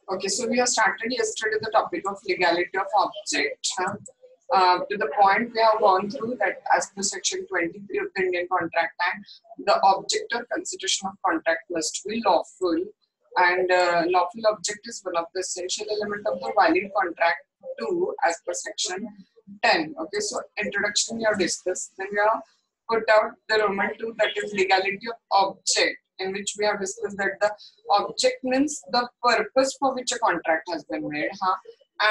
Okay, so we have started yesterday the topic of legality of object. To the point we have gone through that as per section 23 of the Indian Contract Act, the object or consideration of contract must be lawful, and lawful object is one of the essential element of the valid contract too, as per section 10. Okay, so introduction we have discussed, then we have put out the Roman 2, that is legality of object, in which we have discussed that the object means the purpose for which a contract has been made,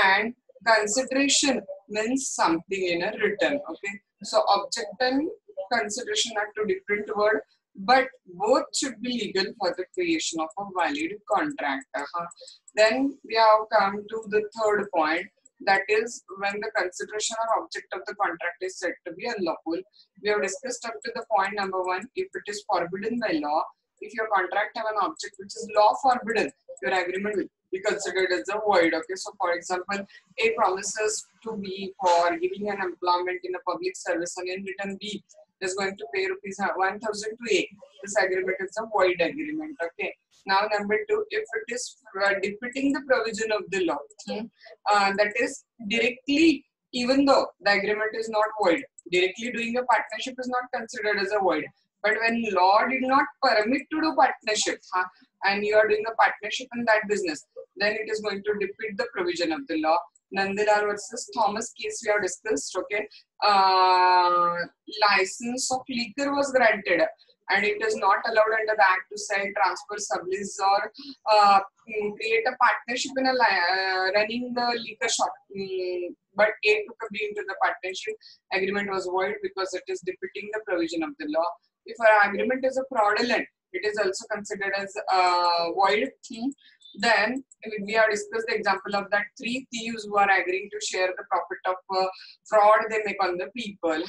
and consideration means something in a written. Okay, so object and consideration are two different words, but both should be legal for the creation of a valid contract. Then we have come to the third point, that is when the consideration or object of the contract is said to be unlawful. We have discussed up to the point number 1, if it is forbidden by law. If your contract have an object which is law forbidden, your agreement will be considered as a void. Okay, so for example, A promises to B for giving an employment in a public service, and in return B is going to pay rupees 1,000 to A. This agreement is a void agreement. Okay. Now number 2, if it is defeating the provision of the law, that is directly, even though the agreement is not void, directly doing a partnership is not considered as a void. But when law did not permit to do partnership, and you are doing a partnership in that business, then it is going to defeat the provision of the law. Nandilal versus Thomas case we have discussed. Okay, license of liquor was granted, and it is not allowed under the act to sell, transfer, sublease, or create a partnership in running the liquor shop. But A took a B into the partnership. Agreement was void because it is defeating the provision of the law. If our agreement is a fraudulent, it is also considered as void. Then we have discussed the example of that 3 thieves who are agreeing to share the profit of fraud they make on the people.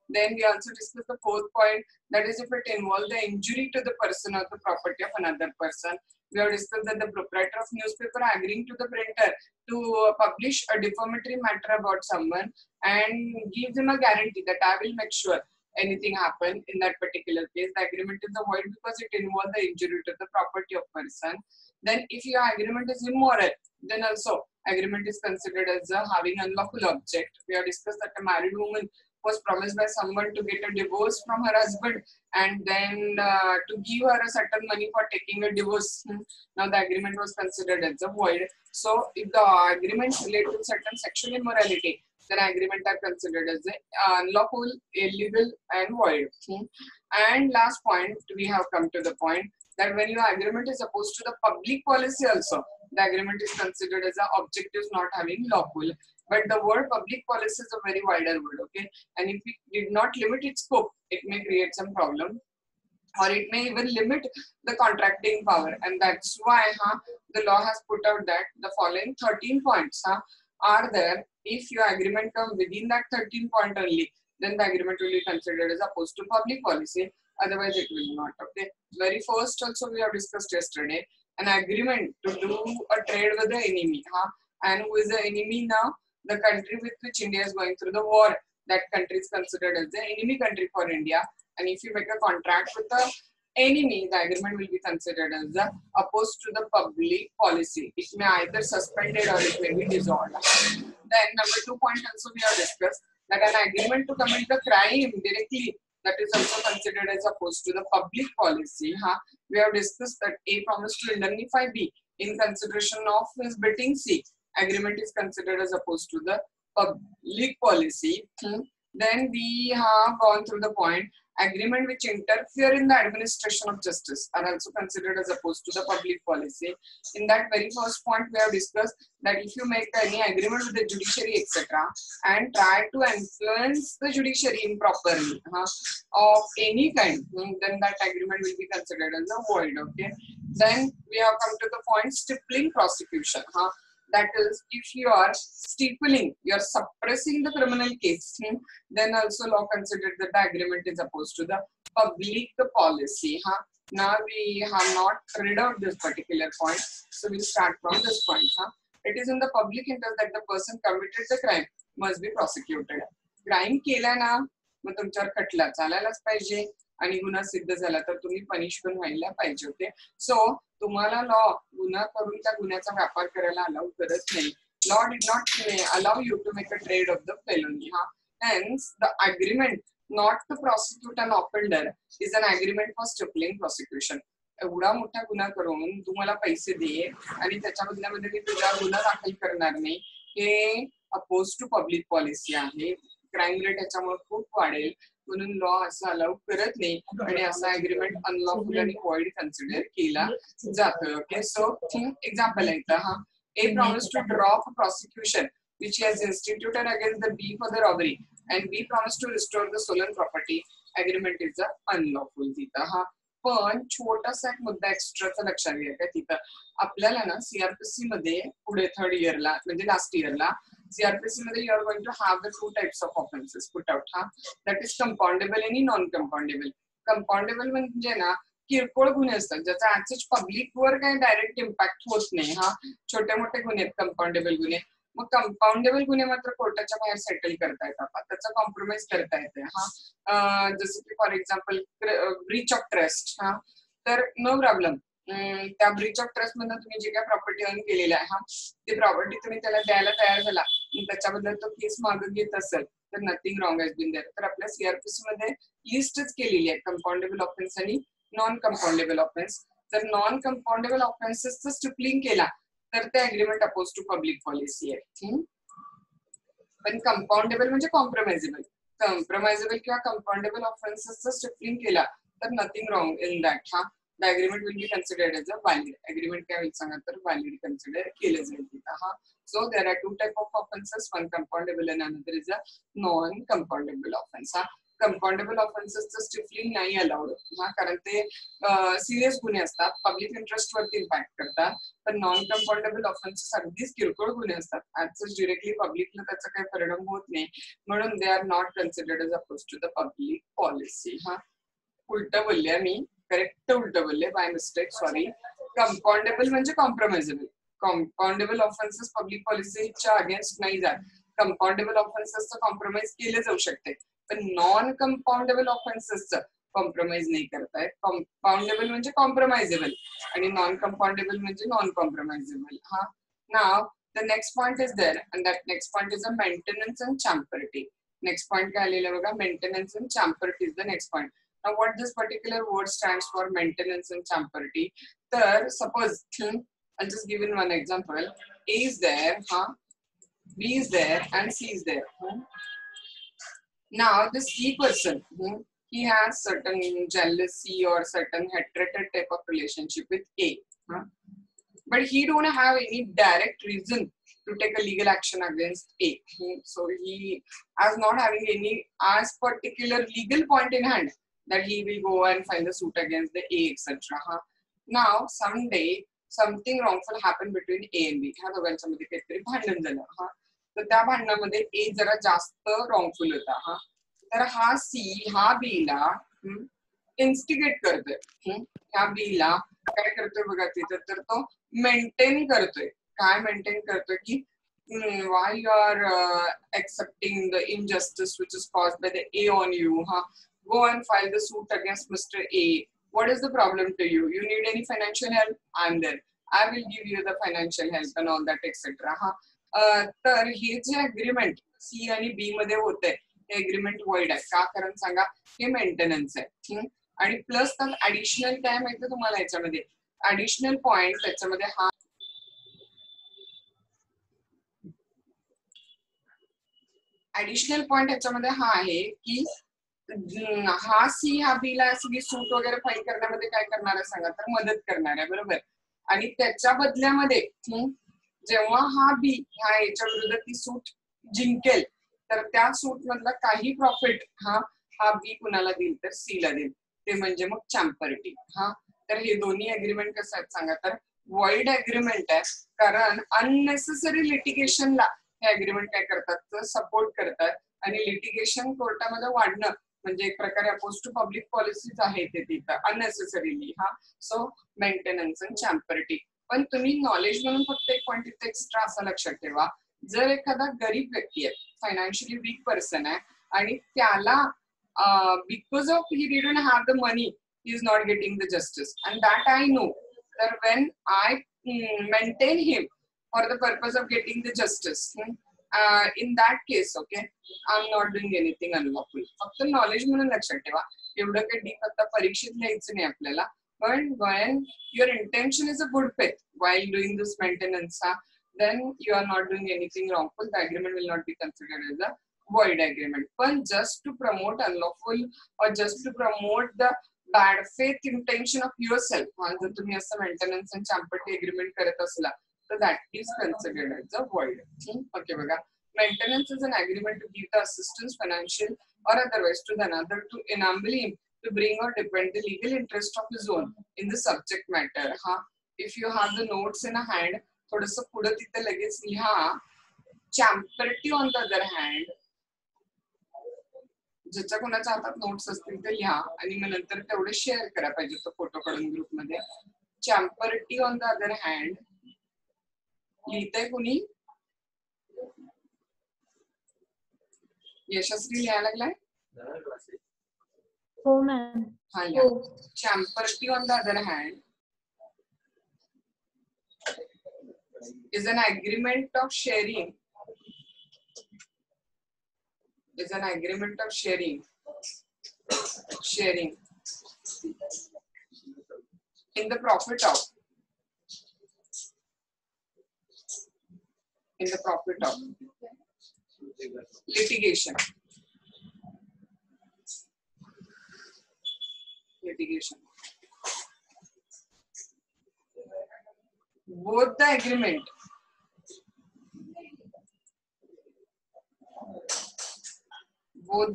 Then we also discussed the 4th point, that is if it involves the injury to the person or the property of another person. We have discussed that the proprietor of newspaper agreeing to the printer to publish a defamatory matter about someone and gives him a guarantee that I will make sure anything happen in that particular case, the agreement is a void because it involves the injury to the property of person. Then if your agreement is immoral, then also agreement is considered as having unlawful object. We have discussed that a married woman was promised by someone to get a divorce from her husband, and then to give her a certain money for taking a divorce. Now the agreement was considered as a void. So if the agreement relates to certain sexual immorality, then agreement are considered as unlawful, illegal, and void. And last point, we have come to the point that when your agreement is opposed to the public policy also, the agreement is considered as an object is not having lawful. But the word public policy is a very wider word. Okay, and if we did not limit its scope, it may create some problem, or it may even limit the contracting power. And that's why the law has put out that the following 13 points are there. If your agreement comes within that 13 point only, then the agreement will be considered as opposed to public policy. Otherwise, it will not. Okay. Very first, also we have discussed yesterday, an agreement to do a trade with the enemy. And who is the enemy now? The country with which India is going through the war. That country is considered as the enemy country for India. And if you make a contract with the enemy, the agreement will be considered as opposed to the public policy. It may either suspended or it may be dissolved. Then number 2 point also we have discussed that an agreement to commit the crime directly, that is also considered as opposed to the public policy. We have discussed that A promised to indemnify B in consideration of his betting C. Agreement is considered as opposed to the public policy. Then we have gone through the point, agreement which interfere in the administration of justice are also considered as opposed to the public policy. In that very first point, we have discussed that if you make any agreement with the judiciary, etc., and try to influence the judiciary improperly of any kind, then that agreement will be considered as a void. Okay. Then we have come to the point, stifling prosecution. That is, if you are stifling, you are suppressing the criminal case, then also law considered that the agreement is opposed to the public policy. Now we have not read out this particular point, so we'll start from this point. It is in the public interest that the person committed the crime must be prosecuted. Crime केला ना, मग तुमच्यावर खटला चालायलाच पाहिजे आणि गुन्हा सिद्ध झाला तर तुम्ही पनिश पण व्हायला पाहिजे होते. सो तुम्हाला लॉ गुन्हा करून त्या गुन्ह्याचा व्यापार करायला अलाउ करत नाही. Law did not allow you to make a trade of the felony. Hence, the agreement not to prosecute an offender is an agreement for stifling prosecution. एवढा मोठा गुन्हा करून तुम्हाला पैसे दे आणि त्याच्या बदल्यामध्ये मी तुझा गुन्हा दाखल करणार नाही, हे अपोज टू पब्लिक पॉलिसी आहे. क्राईम रेट याच्यामुळे खूप वाढेल, म्हणून लॉ असं अलाउ करत नाही आणि असा अग्रीमेंट अनलॉफुल आणि वॉइड कन्सिडर केला जातो. ओके, सो एक्झाम्पल आहे इथं. A promised to drop prosecution which he has instituted against the B for the robbery, and B promised to restore the stolen property. Agreement is unlawful. तिथं पण छोटासा एक मुद्दा एक्स्ट्राचा लक्षात घ्या का तिथं. आपल्याला ना सीआरपीसी मध्ये पुढे थर्ड इयरला म्हणजे लास्ट इयरला सीआरपीसी मध्ये you are going to have the two types of offences put out. That is compoundable आणि नॉन कंपाउंडेबल. कंपाउंडेबल म्हणजे ना किरकोळ गुन्हे असतात ज्याचा ऍज पब्लिकवर काही डायरेक्ट इम्पॅक्ट होत नाही. छोटे मोठे गुन्हे कंपाउंडेबल गुन्हे. मग कंपाउंडेबल गुन्हे मात्र कोर्टाच्या बाहेर सेटल करता येतात, त्याचा कॉम्प्रोमाइज करता येते. जसं की for example breach of trust. तर नो प्रॉब्लेम, त्या ब्रीच ऑफ ट्रस्ट मधून तुम्ही जे काही प्रॉपर्टी अर्न केलेली आहे ती प्रॉपर्टी तुम्ही त्याला द्यायला तयार झाला, त्याच्याबद्दल तो केस मागे घेत असेल तर nothing wrong has been there. तर आपल्या सीआरपीसी मध्ये लिस्टच केलेली आहे कंपाउंडेबल ऑफेन्स आणि नॉन कंपाउंडेबल ऑफेन्स. जर नॉन कंपाउंडेबल ऑफेन्सेसचं स्टिपलिंग केला तर ते agreement oppose to public policy आहे. पण कंपाउंडेबल म्हणजे कॉम्प्रोमाइजेबल. कॉम्प्रोमाइजेबल किंवा कंपाउंडेबल ऑफेन्सेसचं स्टिपलिंग केला तर nothing wrong in that. The agreement will be considered as a valid. Agreement काय होईल सांगा तर valid consider केले जाईल तिथं. So there are two type of offenses, one compoundable and another is a non-compoundable offense. Compoundable ऑफेन्सेसचं stifling नाही allowed, कारण ते सिरियस गुन्हे असतात, पब्लिक इंटरेस्ट वरती इम्पॅक्ट करतात. पण नॉन कंपाउंडेबल ऑफेन्सेस अगदीच किरकोळ गुन्हे असतात, ऍज डिरेक्टली पब्लिकला त्याचा काही परिणाम होत नाही, म्हणून they are not considered as oppose to the public policy. उलट बोलले मी, करेक्ट उलट बोलले बाय मिस्टेक, सॉरी. कंपाउंडेबल म्हणजे कॉम्प्रोमाइजेबल. कंपाउंडेबल ऑफेन्सेस पब्लिक पॉलिसीच्या अगेन्स्ट नाही जात. कंपाउंडेबल ऑफेन्सेसचं कॉम्प्रोमाइज केले जाऊ शकते, पण नॉन कंपाउंडेबल ऑफेन्सेसचं कॉम्प्रोमाइज नाही करतायत. कंपाउंडेबल म्हणजे कॉम्प्रोमाइजेबल आणि नॉन कंपाउंडेबल म्हणजे non compromisable. Now the next point is there and that next point is a maintenance and champerty. Next point काय आलेलं बघा, maintenance and champerty is the next point. Now what this particular word stands for, maintenance and chambernty. तर suppose I'll just give in one example. A is there, B is there and C is there. Now this C person, he has certain jealousy or certain hatred type of relationship with A, but he don't have any direct reason to take a legal action against A. So he is not having any as particular legal point in hand that he will go and file the suit against the A, etc. Now someday something wrongful happened between A and B. ह्या दोघांच्यामध्ये काहीतरी भांडण झालं. तर त्या भांडणामध्ये A जरा जास्त wrongful होता. तर हा C हा B ला इन्स्टिगेट करतोय. ह्या B ला काय करतोय बघा तिथं, तर तो मेंटेन करतोय. काय मेंटेन करतोय की why you are accepting the injustice which is caused by the A on you. Go and file the suit against Mr. A. What is the problem to you? You need any financial help? I'm there. I will give you the financial help and all that, etc. तर हे जे agreement C आणि B मध्ये होते हे agreement void आहे. का? कारण सांगा हे maintenance आहे. आणि plus त्यात ऍडिशनल काय माहिती तुम्हाला याच्यामध्ये, ऍडिशनल पॉइंट त्याच्यामध्ये ऍडिशनल पॉइंट याच्यामध्ये हा आहे की हा सी हा बी ला सगळी सूट वगैरे फाईल करण्यामध्ये काय करणार आहे सांगा तर मदत करणार आहे, बरोबर. आणि त्याच्या बदल्यामध्ये जेव्हा हा बी ह्या याच्या विरुद्ध ती सूट जिंकेल तर त्या सूट मधला काही प्रॉफिट हा बी कुणाला देईल तर सी ला देईल, ते म्हणजे मग चॅम्पर्टी. तर हे दोन्ही अग्रीमेंट कसं आहेत सांगा तर वॉइड अग्रीमेंट आहे, कारण अननेसेसरी लिटिगेशनला हे अग्रीमेंट काय करतात तर सपोर्ट करतात. आणि लिटिगेशन कोर्टामध्ये वाढणं म्हणजे एक प्रकारे अपोज टू पब्लिक पॉलिसीज आहे ते तिथं unnecessarily. So maintenance and champerty. पण तुम्ही नॉलेज म्हणून फक्त एक पॉइंट इथे एक्स्ट्रा असा लक्षात ठेवा, जर एखादा गरीब व्यक्ती आहे, फायनान्शियली वीक पर्सन आहे आणि त्याला because of he didn't have the money he is not getting the justice and that I know, that when I maintain him for the purpose of getting the justice, in that case, okay, I'm not doing anything unlawful. फक्त knowledge म्हणून लक्षात ठेवा. एवढं काही deep आता परीक्षेत लिहायचं नाही आपल्याला. But when your intention is a good faith while doing this maintenance, then you are not doing anything wrongful. The agreement will not be considered as a void agreement. But just to promote unlawful or just to promote the bad faith intention of yourself, जर तुम्ही असं maintenance and champati agreement करत असला, so that is considered as a void. Okay, बघा. Maintenance is an agreement to give the assistance, financial or otherwise, to the another to enable him to bring or defend the legal interest of his own in the subject matter. If you have the notes in a hand, थोडंसं पुढं तिथे लगेच लिहा. Champerty on the other hand, ज्याच्या कोणाच्या हातात notes असतील ते लिहा आणि मग नंतर तेवढे शेअर करा पाहिजे तो फोटो काढून ग्रुप मध्ये. Champerty on the other hand, लिहितंय कुणी? यशस्वी लिहायला लागलाय? हो मॅम. हा लिहा. Champerty on the other hand is an agreement of sharing. Is an agreement of sharing in the profit of litigation. Both the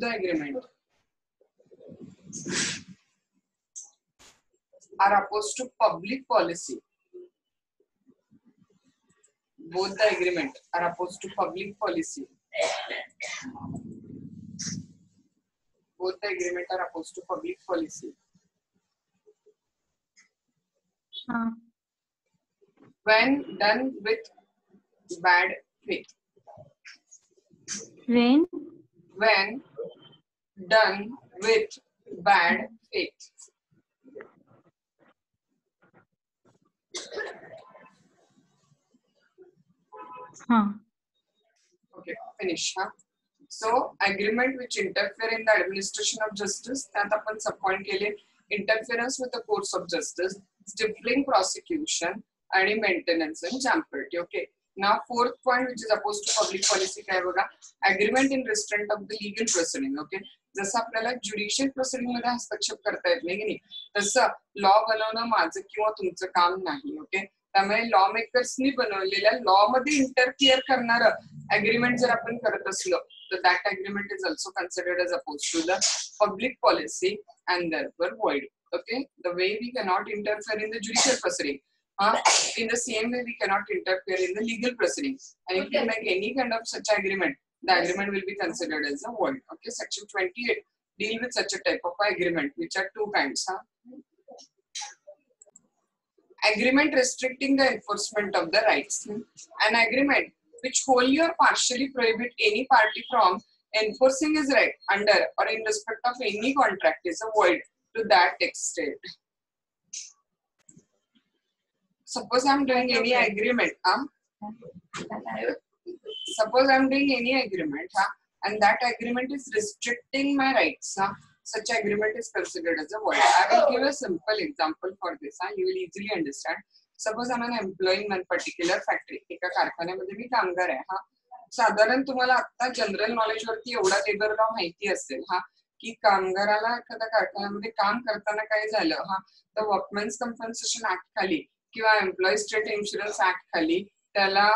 agreement are opposed to public policy. Both the agreement are opposed to public policy. Both the agreement are opposed to public policy. When done with bad faith. When done with bad faith. Okay, finish. So agreement which interfere in the administration of justice, that आपण subpoint केले. Interference with the course of justice, stifling prosecution, and maintenance and champerty. Okay. Now fourth point which is opposed to public policy काय बघा, agreement in restraint of the legal proceeding. Okay. जसं आपल्याला judicial proceeding मध्ये हस्तक्षेप करता येत नाही की नाही, तसं लॉ बनवणं माझं किंवा तुमचं काम नाही. ओके. त्यामुळे लॉ मेकर्सनी बनवलेल्या लॉ मध्ये इंटरफिअर करणारं अग्रीमेंट जर आपण करत असलो तर that agreement is also considered as oppose to the public policy and therefore void. Okay. The way we cannot interfere in the judicial proceeding, in the same way we cannot interfere in the legal proceedings. And if you make any kind of such agreement, the agreement will be considered as a void. Okay. Section 28 deal with such a type of agreement, which are two kinds. Agreement restricting the enforcement of the rights. An agreement which wholly or partially prohibit any party from enforcing his right under or in respect of any contract is a void to that extent. Suppose I am doing any agreement, and that agreement is restricting my rights, such agreement is considered as a void. I will give a simple example for this, you will easily understand. Suppose I am an employee in one particular factory. एका कारखान्यामध्ये मी कामगार आहे. साधारण तुम्हाला आता general knowledge वरती एवढा labour law माहिती असेल की कामगाराला एखाद्या कारखान्यामध्ये काम करताना काय झालं, तर वर्कमेन्स कॉम्पन्सेशन ऍक्ट खाली किंवा एम्प्लॉई स्टेट इन्शुरन्स ऍक्ट खाली त्याला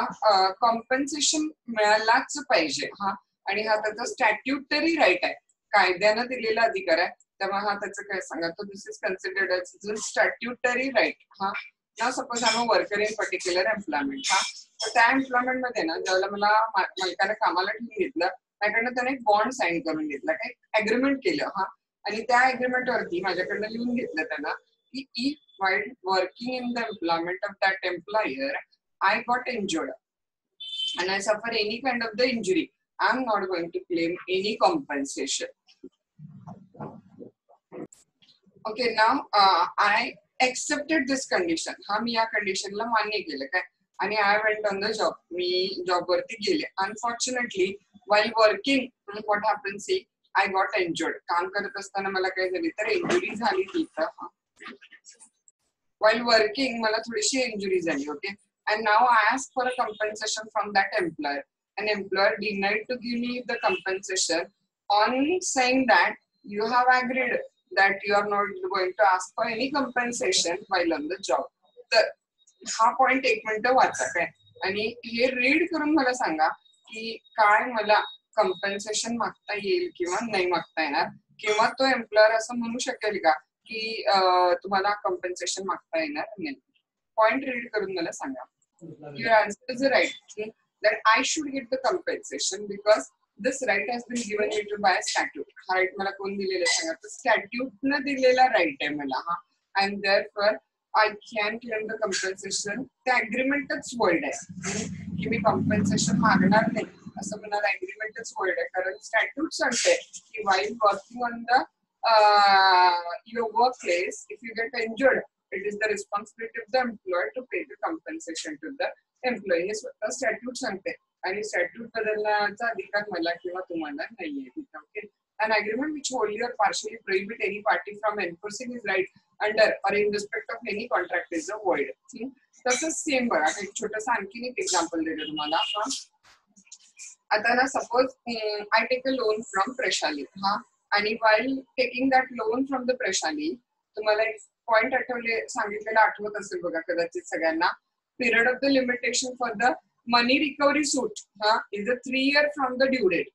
कॉम्पन्सेशन मिळालाच पाहिजे. आणि हा त्याचा स्टॅट्युटरी राईट आहे, कायद्यानं दिलेला अधिकार आहे. तेव्हा त्याचं काय सांगा, तो this is considered as statutory right. ना suppose I am worker in particular employment. तर त्या एम्प्लॉयमेंट मध्ये ना ज्यावेळेला मला मालकाने कामाला ठेवून घेतलं, माझ्याकडनं त्याने एक बॉन्ड साईन करून घेतला, काही अग्रीमेंट केलं. आणि त्या अग्रीमेंट वरती माझ्याकडनं लिहून घेतलं त्यांना की if while working in the employment of that employer I got injured and I suffer any kind of the injury, I am not going to claim any compensation. Okay. Now I accepted this condition, हा मी या कंडिशनला मान्य केलं काय, आणि I went on the job, मी job वरती गेले. Unfortunately while working what happen see I got injured. काम करत असताना मला काय झाली तर इंजुरी झाली तिथं. while working मला थोडीशी इंजुरी झाली. Okay, and now I asked for a compensation from that employer. An employer denied to give me the compensation on saying that you have agreed that you are not going to ask for any compensation while on the job. तर हा point एक minute वाचा काय, आणि हे read करून मला सांगा की काय मला कंपन्सेशन मागता येईल किंवा नाही मागता येणार, किंवा तो एम्प्लॉयर असं म्हणू शकेल का की तुम्हाला कंपन्सेशन मागता येणार नाही. पॉइंट रीड करून मला सांगा. Your answer is right that I should get the compensation because this right has been given me to by statute. हा राईट मला कोण दिलेला सांगा, तर स्टॅट्यूट न दिलेला राईट आहे मला हा, and therefore I can claim the compensation. ते अग्रीमेंटच void आहे की मी compensation मागणार नाही असं म्हणाल, अग्रीमेंटच void आहे, कारण स्टॅट्यूट सांगते की while working on the your workplace, if you get injured, it is the responsibility of the employer to pay the compensation to the employee. हे स्वतः स्टॅट्यूट सांगते, आणि स्टॅट्यूट बदलण्याचा अधिकार मला किंवा तुम्हाला नाहीये तिथे. Okay, an agreement which wholly or partially prohibit any party from enforcing his right under or in respect of any contract is a void. तसंच सेम बघा, एक छोटंसं आणखीन एक एक्झाम्पल देतो तुम्हाला. आता ना suppose I take a loan from Prashali, हा, आणि while taking that loan from the Prashali, तुम्हाला एक पॉइंट सांगितलेला आठवत असेल बघा कदाचित सगळ्यांना. Period of the limitation for the money recovery suit हा is a 3 year from the due date.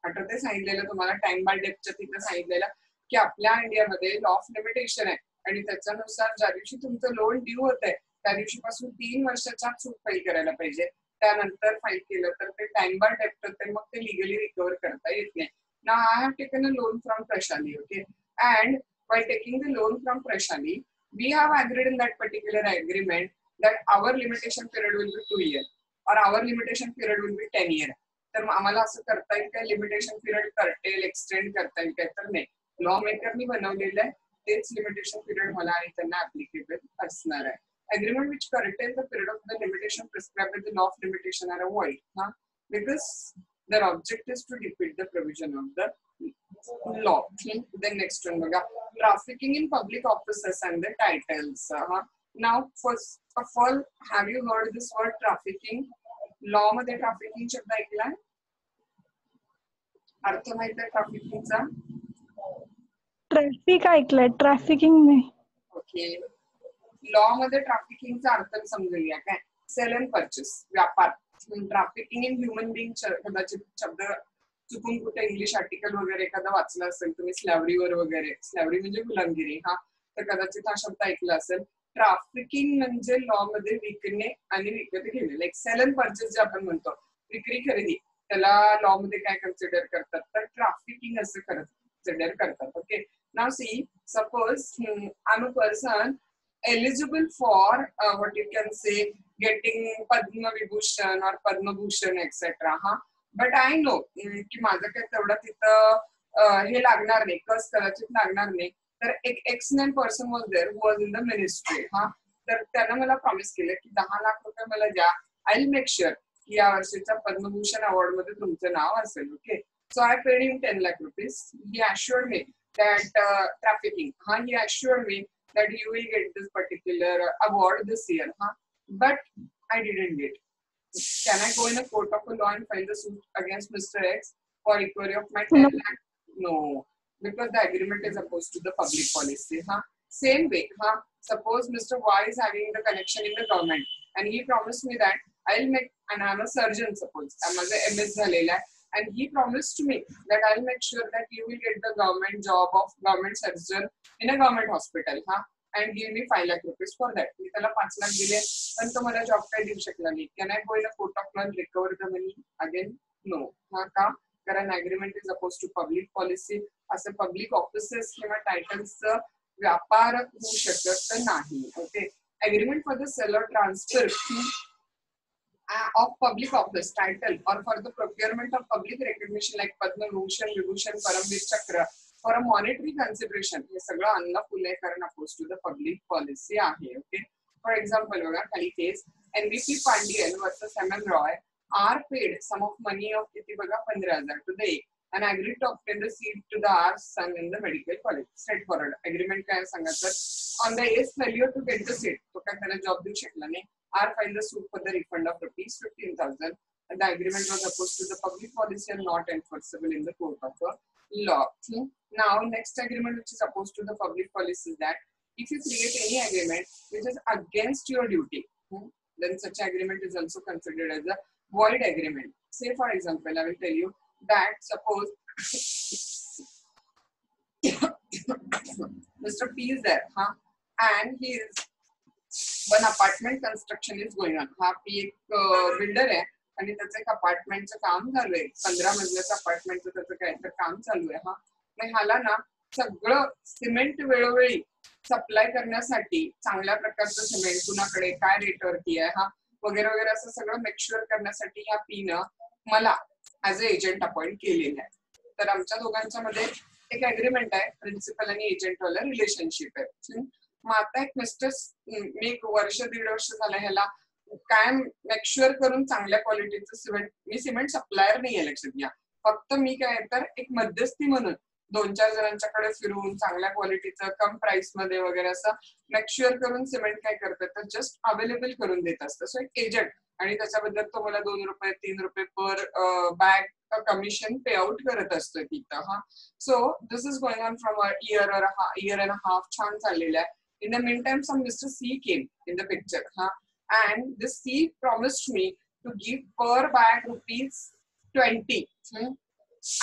आठवते सांगितलेलं तुम्हाला टाइम बाय डेटच्या तिथं सांगितलेलं की आपल्या इंडियामध्ये लॉ ऑफ लिमिटेशन आहे, आणि त्याच्यानुसार ज्या दिवशी तुमचं लोन ड्यू होत आहे त्या दिवशीपासून 3 वर्षाच्या सूट फाईल करायला पाहिजे. त्यानंतर फाईल केलं तर ते टाइम बाय डेट होते, मग ते लिगली रिकव्हर करता येत नाही. Now I have taken a loan from Prashali, okay, and by taking the loan from Prashali, we have agreed in that particular agreement that our limitation period will be 2 years or our limitation period will be 10 years. तर आम्हाला असं करता येईल काय, limitation period curtail extend करता येईल काय, तर नाही. लॉ मेकरनी बनवलेलं आहे तेच लिमिटेशन पिरियड मला आणि त्यांना ऍप्लिकेबल असणार आहे. Agreement which curtails the period of the limitation prescribed by the law of limitation are void, because their object is to defeat the provision of the law. Then next one, trafficking in public offices and the titles. Now, first of all, have you heard this word trafficking? Law मध्ये trafficking शब्द ऐकलाय? अर्थ माहित आहे ट्रॅफिकिंगचा? Traffic ऐकलंय, trafficking नाही. Okay, law मध्ये ट्रॅफिकिंगचा अर्थ समजूया काय. Cell and purchase, व्यापार. ट्रॅफिकिंग इन ह्युमन बिंग कदाचित शब्द चुकून कुठे इंग्लिश आर्टिकल वगैरे एखादा वाचला असेल तुम्ही, स्लॅव्हरीवर वगैरे, स्लॅव्हरी म्हणजे गुलामगिरी, हा, तर कदाचित हा शब्द ऐकला असेल. ट्रॅफिकिंग म्हणजे लॉ मध्ये विकणे आणि विकत घेणे, लाईक सेल अँड परचेस जे आपण म्हणतो, विक्री खरेदी, त्याला लॉ मध्ये काय कन्सिडर करतात, तर ट्रॅफिकिंग असं कन्सिडर करतात. Okay, now see, suppose I am a person eligible for what you can say getting Padma Vibhushan or Padma Bhushan etc. But I know की माझं काय तेवढं तिथं हे लागणार नाही, कस कदाचित लागणार नाही. तर एक एक्स-9 person was there who was in the ministry, हा, तर त्यानं मला प्रॉमिस केलं की 10 लाख रुपये मला द्या, आय विल मेक शुअर की या वर्षीच्या पद्मभूषण अवॉर्ड मध्ये तुमचं नाव असेल. Okay, so I paid him 10 lakh rupees. He assured me that trafficking, he assured me that you will get this particular award this year, but I didn't get. Can I go in a court of law and file the suit against Mr. X for recovery of my 10 lakh? No, because the agreement is opposed to the public policy. Same way, suppose Mr. Y is having the connection in the government and he promised me that I'll make, and I'm a surgeon, suppose I'm a MS झालेला आहे, and he promised me that I'll make sure that you will get the government job of government surgeon in a government hospital, and give me 5 lakh rupees for that. मी त्याला 5 लाख दिले पण तो मला job काय देऊ शकला नाही. Can I go in a court of law and recover the money again? No. का? कारण agreement is opposed to public policy. असं पब्लिक ऑफिसेस किंवा टायटल्सचं व्यापार होऊ शकत नाही. Okay, agreement for the sale or transfer of public office title or for the procurement of public recognition like Padma Bhushan, Vibhushan, Paramvir Chakra for a monetary consideration, हे सगळं unlawful आहे कारण oppose to the public policy आहे. Okay, for example बघा खाली case, NBP Pandian versus M Roy are paid sum of money of किती बघा 15,000 to the and agreed to obtain the seat to the R's son in the medical college. Straightforward. Agreement काय सांगा तर on the A's failure to get the seat, तो काय त्याला job देऊ शकला नाही. R filed the suit for the refund of rupees 15,000. And the agreement was opposed to the public policy and not enforceable in the court of law. Now, next agreement which is opposed to the public policy is that if you create any agreement which is against your duty, then such agreement is also considered as a void agreement. Say for example, I will tell you that suppose Mr. P is there, and he is one apartment construction is going on. हा P एक builder आहे आणि त्याचं एक अपार्टमेंटचं काम चालू आहे, 15 मजल्याचं अपार्टमेंटचं त्याचं काय तर काम चालू आहे. मग ह्याला ना सगळं सिमेंट वेळोवेळी सप्लाय करण्यासाठी चांगल्या प्रकारचं सिमेंट कुणाकडे काय रेटवरती आहे वगैरे वगैरे असं सगळं मेकश्युअर करण्यासाठी ह्या पी न मला ॲज अ एजंट अपॉइंट केलेलं आहे. तर आमच्या दोघांच्या मध्ये एक अग्रीमेंट आहे, प्रिन्सिपल आणि एजंट वाला रिलेशनशिप आहे. मग आता एक मी एक वर्ष 1.5 वर्ष झालं ह्याला काय मेकश्युअर करून चांगल्या क्वालिटीचं सिमेंट, मी सिमेंट सप्लायर नाही आहे लक्षात घ्या, फक्त मी काय तर एक मध्यस्थी म्हणून 2-4 जणांच्याकडे फिरून चांगल्या क्वालिटीचं कम प्राइस मध्ये वगैरे असं मेकश्युअर करून सिमेंट काय करतात तर जस्ट अवेलेबल करून देत असतं. सो एक एजंट, आणि त्याच्याबद्दल तो मला 2 रुपये 3 रुपये पर बॅग कमिशन पे आउट करत असतो तिथं. So this is going on from year and half, छान चाललेलं आहे. In the mean time some mister C came in the picture, and this C promised me to give per bag ₹20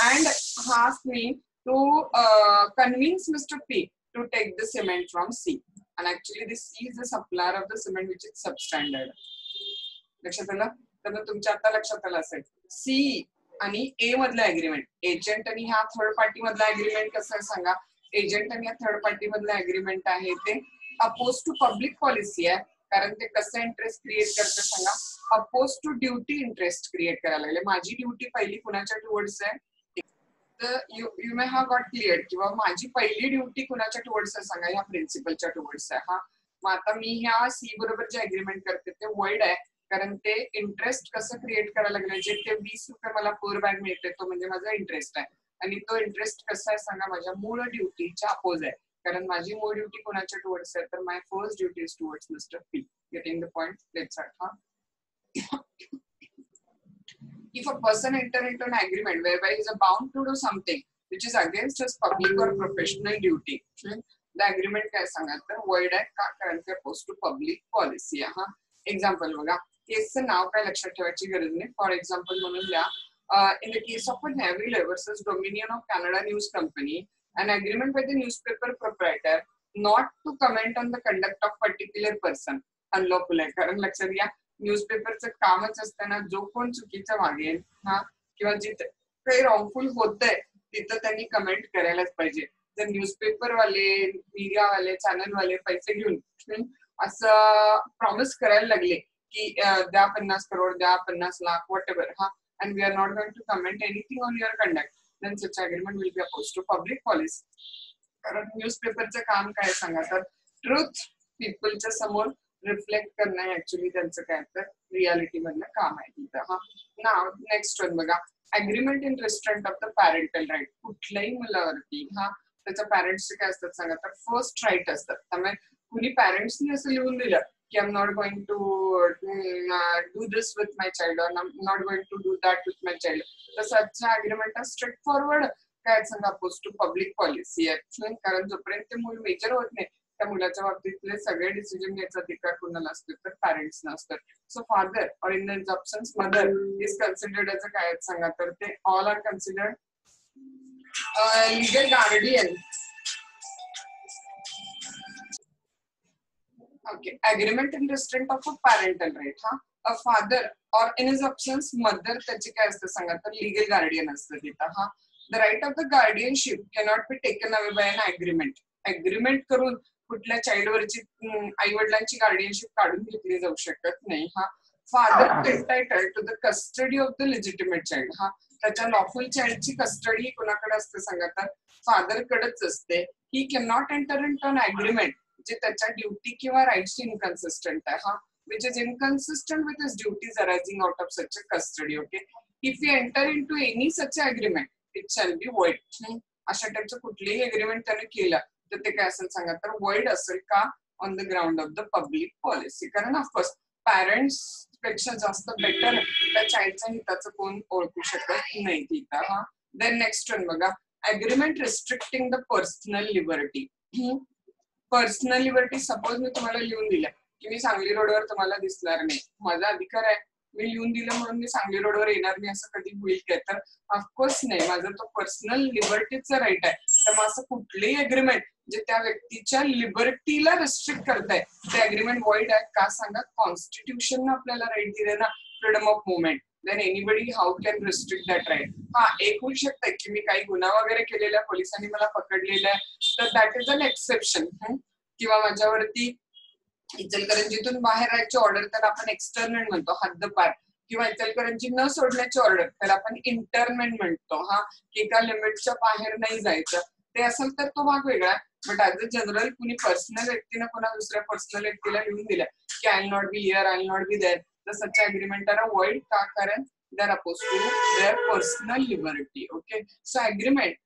and asked me to convince Mr. P to take the cement from C, and actually this C is the supplier of the cement which is substandard. लक्षात आलं? तर तुमच्या आता लक्षात आलं असेल C आणि A मधला अग्रीमेंट, एजंट आणि ह्या थर्ड पार्टी मधला अग्रीमेंट कसं आहे सांगा. एजंट आणि ह्या थर्ड पार्टी मधला अग्रीमेंट आहे ते अपोज टू पब्लिक पॉलिसी आहे, कारण ते कसं इंटरेस्ट क्रिएट करते सांगा, oppose to duty interest create करायला लागले. माझी ड्युटी पहिली कुणाच्या टुवर्ड्स आहे, तर you may have got clear किंवा माझी पहिली ड्युटी कुणाच्या टुवर्ड्स आहे सांगा, ह्या प्रिन्सिपलच्या टुवर्ड्स आहे. मग आता मी ह्या सी बरोबर जे अग्रीमेंट करते ते वॉइड आहे, कारण ते इंटरेस्ट कसं क्रिएट करायला लागले, जे ते 20 रुपये मला पर बॅग मिळते तो म्हणजे माझा इंटरेस्ट आहे, आणि तो इंटरेस्ट कसा आहे सांगा माझ्या मूळ ड्युटीच्या अपोज आहे, कारण माझी मूळ ड्युटी कोणाच्या टुवर्ड्स आहे तर my first duty is towards mister P. Getting the point? Let's start. If a person enter into an agreement whereby he is bound to do something which is against his public or professional duty, the agreement काय सांगा तर void आहे का, कारण ते opposed to public policy आहे. Example बघा, केसचं नाव काय लक्षात ठेवायची गरज नाही. फॉर एक्झाम्पल म्हणून द्या, in the case of a Neville versus Dominion of Canada News Company, an agreement by the newspaper proprietor not to comment on the conduct of particular person unlawful आहे, कारण लक्षात घ्या न्यूजपेपरचं कामच असताना जो कोण चुकीचं वागेल किंवा जिथे काही रॉंगफुल होतंय तिथं त्यांनी कमेंट करायलाच पाहिजे. जर न्यूजपेपर वाले, मीडिया वाले, चॅनल वाले पैसे घेऊन असं प्रॉमिस करायला लागले की द्या 50 करोड, द्या 50 lakh, what ever, and we are not going to comment anything on your conduct, then such agreement will be opposed to public policy. कारण न्यूजपेपरचं काम काय सांगा तर ट्रुथ पीपलच्या समोर रिफ्लेक्ट करणं ऍक्च्युली त्यांचं काय तर रियालिटी मधलं काम आहे तिथं. नाव नेक्स्ट वन बघा, agreement in restraint of the parental right. कुठल्याही मुलावरती त्याच्या पॅरेंट्सचे काय असतात सांगा तर फर्स्ट राईट असतात. त्यामुळे कुणी पॅरेंट्सनी असं लिहून दिलं की I am not going to do this with my child और I am not going to do that with my child, तसं आजच्या अग्रीमेंट स्ट्रेट फॉरवर्ड काय सांगा अपोज टू पब्लिक पॉलिसी आहे, कारण जोपर्यंत ते मूल मेजर होत नाही त्या मुलाच्या बाबतीतले सगळे डिसिजन घ्यायचा अधिकार कोणाला असतो तर पॅरेंट्सना असतात. So father or in the options mother is considered as a काय सांगा तर ते all are considered legal guardian. Okay, agreement in restraint of a parental right. A father or in his absence mother त्याची काय असतं सांगा तर legal guardian असतं तिथं. The right of the guardianship cannot be taken away by an agreement. Agreement करून कुठल्या child वरची आई वडिलांची गार्डियनशिप काढून घेतली जाऊ शकत नाही. Father entitled to the custody of the legitimate child. हा, त्याच्या लॉफुल चाइल्डची कस्टडी कोणाकडे असते सांगा तर फादर कडेच असते. He can not enter into an agreement जे त्याच्या ड्युटी किंवा राईट्सची इनकन्सिस्टंट आहे. हा, which is inconsistent with his duties arising out of such a custody. Okay, if we enter into any such agreement, it shall be void. अशा टाइपचं कुठलेही agreement त्याने केलं तर ते काय असेल सांगा तर void असेल का on the ground of the public policy. कारण ऑफकोर्स पॅरेंट्स पेक्षा जास्त बेटर त्या चाइल्डच्या हिताचं कोण ओळखू शकत नाही तिथं. हा, देन नेक्स्ट वन बघा, agreement restricting the personal liberty. Personal liberty suppose मी तुम्हाला लिहून दिलं की मी सांगली रोडवर तुम्हाला दिसणार नाही, माझा अधिकार आहे, मी लिहून दिलं म्हणून मी सांगली रोडवर येणार नाही असं कधी होईल काय तर ऑफकोर्स नाही. माझा तो पर्सनल लिबर्टीचा राईट आहे. तर मग असं कुठलेही अग्रीमेंट जे त्या व्यक्तीच्या लिबर्टीला रिस्ट्रिक्ट करताय ते अग्रीमेंट वॉइड आहे का सांगा. कॉन्स्टिट्यूशन आपल्याला राईट दिले ना, freedom of movement. Then anybody how can restrict that right. हा, एक होऊ शकतं की मी काही गुन्हा वगैरे केलेला आहे, पोलिसांनी मला पकडलेला आहे तर दॅट इज अन एक्सेप्शन. किंवा माझ्यावरती इचलकरंजीतून बाहेर राहायची ऑर्डर तर आपण एक्सटर्नमेंट म्हणतो, हद्दपार. किंवा इचलकरंजी न सोडण्याची ऑर्डर त्याला आपण इंटरमेंट म्हणतो. हा, एका लिमिटच्या बाहेर नाही जायचं ते असेल तर तो भाग वेगळा. बट ऍज अ जनरल कुणी पर्सनल व्यक्तीनं कोणा दुसऱ्या पर्सनल व्यक्तीला लिहून दिलं की I will not be here, I will not be there, तर सच अग्रीमेंट आर वॉइड का कारण they are opposed to their personal liberty. Okay, so agreement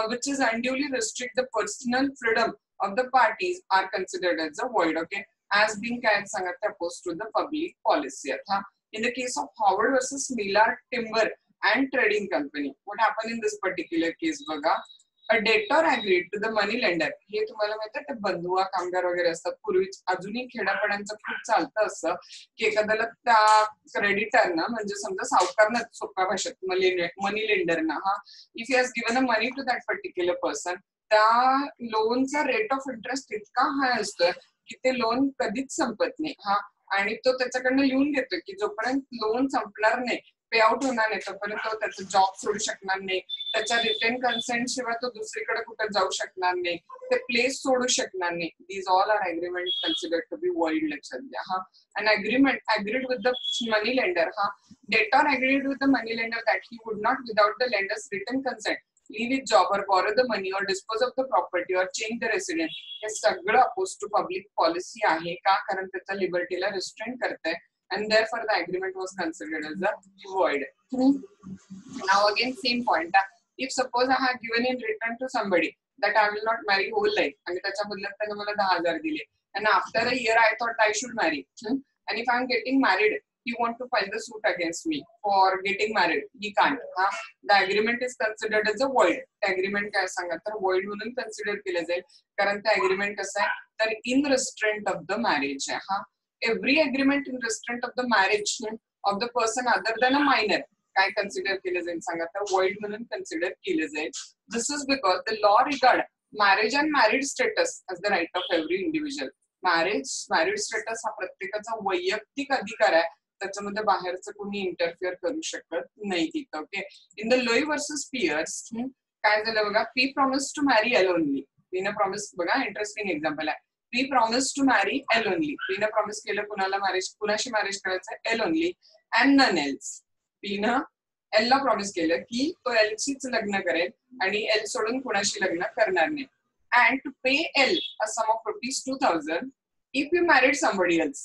which is unduly restrict the personal freedom of the parties are considered as a void. Okay, as being opposed to the public policy. In the case of Howard versus Millard Timber and Trading Company, what happened in this particular case? Baga, a debtor agreed to the money lender. हे तुम्हाला माहिती आहे ते बंधुआ कामगार वगैरे असतात पूर्वी, अजूनही खेड्यापाड्यांचं खूप चालतं असं की एखाद्याला त्या क्रेडिटरना म्हणजे समजा सावकारना सोप्या भाषेत मनी लेंडरना हा if he has given a money to that particular person त्या लोनचा रेट ऑफ इंटरेस्ट इतका हाय असतोय की ते लोन कधीच संपत नाही. हा, आणि तो त्याच्याकडनं लिहून घेतोय की जोपर्यंत लोन संपणार नाही, पे आउट होणार नाही तोपर्यंत तो त्याचा जॉब सोडू शकणार नाही, त्याच्या रिटर्न कन्सेंट शिवाय तो दुसरीकडे कुठे जाऊ शकणार नाही, ते प्लेस सोडू शकणार नाही. These all are agreement considered to be void. लक्षात द्या. हा, an agreement agreed with the money lender. Ha, debtor agreed with the money lender that he would not, without the lender's written consent, leave his job or borrow the money or dispose of the property or change the residence. हे सगळं oppose to public policy आहे का कारण त्याच्या लिबर्टीला restrain करते. And therefore the agreement was considered as a void. Now again same point. If suppose I have given in return to somebody that I will not marry whole life आणि त्याच्या बदल्यात त्याने मला 10,000 दिले and after a year I thought I should marry. And if I am getting married, he want to file the suit against me for getting married. He can't. The agreement is considered as a void. The agreement काय सांगा तर void म्हणून consider केलं जाईल कारण ते agreement कसं आहे तर in restraint of the marriage आहे. हा, every agreement in restraint of the marriage of the person other than a minor काय consider केलं जाईल सांगा तर void म्हणून consider केलं जाईल. This is because the law regard marriage and married status as the right of every individual. married status हा प्रत्येकाचा वैयक्तिक अधिकार आहे, त्याच्यामध्ये बाहेरचं कोणी इंटरफिअर करू शकत नाही तिथं. Okay, in the Lowe versus Peers काय झालं बघा, P promise to marry L only. पीनं प्रॉमिस बघा इंटरेस्टिंग एक्झाम्पल आहे. P promise to marry L only. पीनं प्रॉमिस केलं कुणाला मॅरेज, कुणाशी मॅरेज करायचं L only and none else. पीनं एल ला प्रॉमिस केलं की तो एलशीच लग्न करेल आणि एल सोडून कुणाशी लग्न करणार नाही. And to pay L a sum of ₹2,000 if you married somebody else.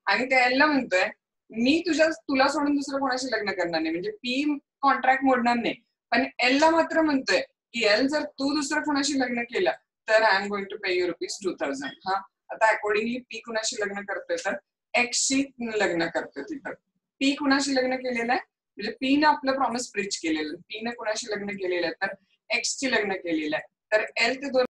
आणि त्या L ला म्हणतोय मी तुला सोडून दुसरं कोणाशी लग्न करणार नाही, म्हणजे पी कॉन्ट्रॅक्ट मोडणार नाही, पण L ला मात्र म्हणतोय की L जर तू दुसरं कोणाशी लग्न केलं तर आय एम गोइंग टू पे यू ₹2,000. हा, आता अकॉर्डिंगली पी कुणाशी लग्न करतोय तर एक्सशी लग्न करतोय. तिथं पी कुणाशी लग्न केलेलं आहे म्हणजे पीनं आपलं प्रॉमिस ब्रीच केलेलं, पीनं कुणाशी लग्न केलेलं आहे तर एक्सची लग्न केलेलं आहे. तर एल ते दोन